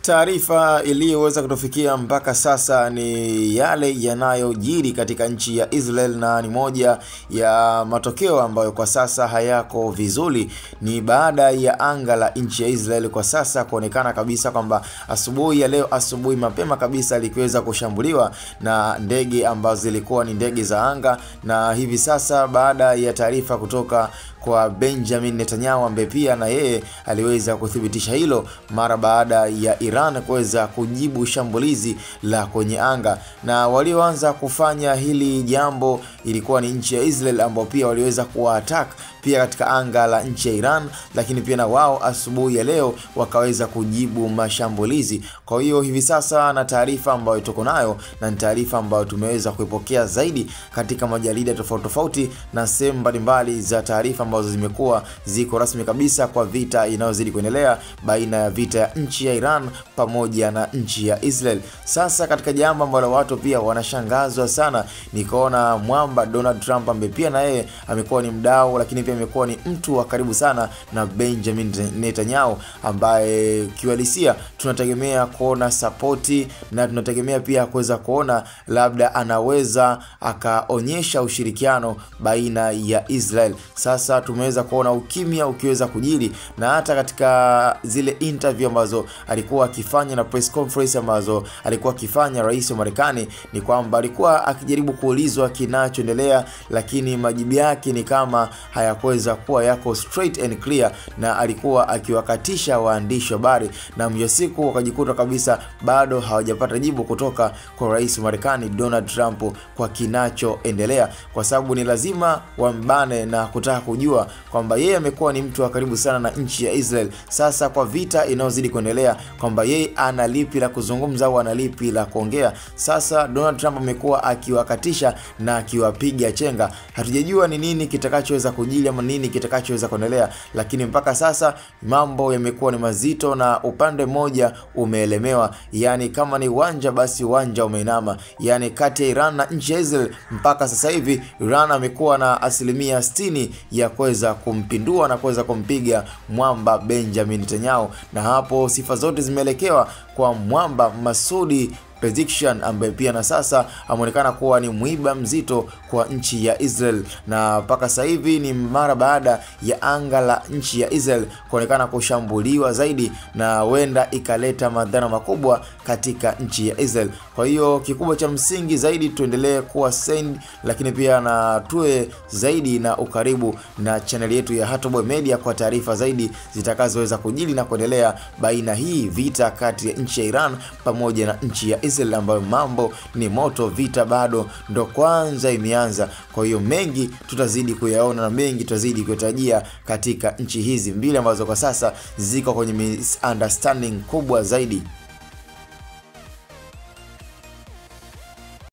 Taarifa iliyoweza kutufikia mpaka sasa ni yale yanayojiri katika nchi ya Israel, na ni moja ya matokeo ambayo kwa sasa hayako vizuri. Ni baada ya anga la nchi ya Israel kwa sasa kuonekana kabisa kwamba asubuhi ya leo, asubuhi mapema kabisa, likiweza kushambuliwa na ndege ambazo zilikuwa ni ndege za anga. Na hivi sasa baada ya taarifa kutoka kwa Benjamin Netanyahu ambaye pia na yeye aliweza kuthibitisha hilo mara baada ya Iran kuweza kujibu shambulizi la kwenye anga, na walioanza kufanya hili jambo ilikuwa ni nchi ya Israel ambao pia waliweza kuattack pia katika anga la nchi ya Iran, lakini pia na wao asubuhi ya leo wakaweza kujibu mashambulizi. Kwa hiyo hivi sasa na taarifa ambayo tuko nayo, na ni taarifa ambayo tumeweza kuipokea zaidi katika majarida tofauti tofauti na sehemu mbalimbali za taarifa ambazo zimekuwa ziko rasmi kabisa kwa vita inayozidi kuendelea baina ya vita ya nchi ya Iran pamoja na nchi ya Israel. Sasa katika jambo ambalo watu pia wanashangazwa sana, nikaona mwamba Donald Trump ambaye pia na yeye amekuwa ni mdau, lakini pia amekuwa ni mtu wa karibu sana na Benjamin Netanyahu, ambaye kiuhalisia tunategemea kuona sapoti na tunategemea pia kuweza kuona labda anaweza akaonyesha ushirikiano baina ya Israel. Sasa tumeweza kuona ukimya ukiweza kujiri, na hata katika zile interview ambazo alikuwa akifanya na press conference ambazo alikuwa akifanya rais wa Marekani, ni kwamba alikuwa akijaribu kuulizwa kinachoendelea, lakini majibu yake ni kama hayakuweza kuwa yako straight and clear, na alikuwa akiwakatisha waandishi wa habari, na mwisho siku wakajikuta kabisa bado hawajapata jibu kutoka kwa rais wa Marekani Donald Trump kwa kinachoendelea, kwa sababu ni lazima wambane na kutaka kujua kwamba yeye amekuwa ni mtu wa karibu sana na nchi ya Israel. Sasa kwa vita inayozidi kuendelea, kwamba yeye ana lipi la kuzungumza au ana lipi la kuongea. Sasa Donald Trump amekuwa akiwakatisha na akiwapiga chenga. Hatujajua ni nini kitakachoweza kujili ama nini kitakachoweza kuendelea, lakini mpaka sasa mambo yamekuwa ni mazito na upande mmoja umeelemewa. Yani kama ni uwanja basi uwanja umeinama. Yani kati ya Iran na nchi ya Israel, mpaka sasa hivi Iran amekuwa na 60% ya kuweza kumpindua na kuweza kumpiga mwamba Benjamin Netanyahu, na hapo sifa zote zimeelekewa kwa mwamba Masoud Pezeshkian ambaye pia na sasa ameonekana kuwa ni mwiba mzito kwa nchi ya Israel. Na mpaka sasa hivi ni mara baada ya anga la nchi ya Israel kuonekana kushambuliwa zaidi, na huenda ikaleta madhara makubwa katika nchi ya Israel. Kwa hiyo kikubwa cha msingi zaidi tuendelee kuwa send, lakini pia na tuwe zaidi na ukaribu na channel yetu ya Hatoboy Media kwa taarifa zaidi zitakazoweza kujili na kuendelea baina hii vita kati ya nchi ya Iran pamoja na nchi ya Israel, ambayo mambo ni moto. Vita bado ndo kwanza imeanza. Kwa hiyo mengi tutazidi kuyaona na mengi tutazidi kuyatajia katika nchi hizi mbili ambazo kwa sasa ziko kwenye misunderstanding kubwa zaidi.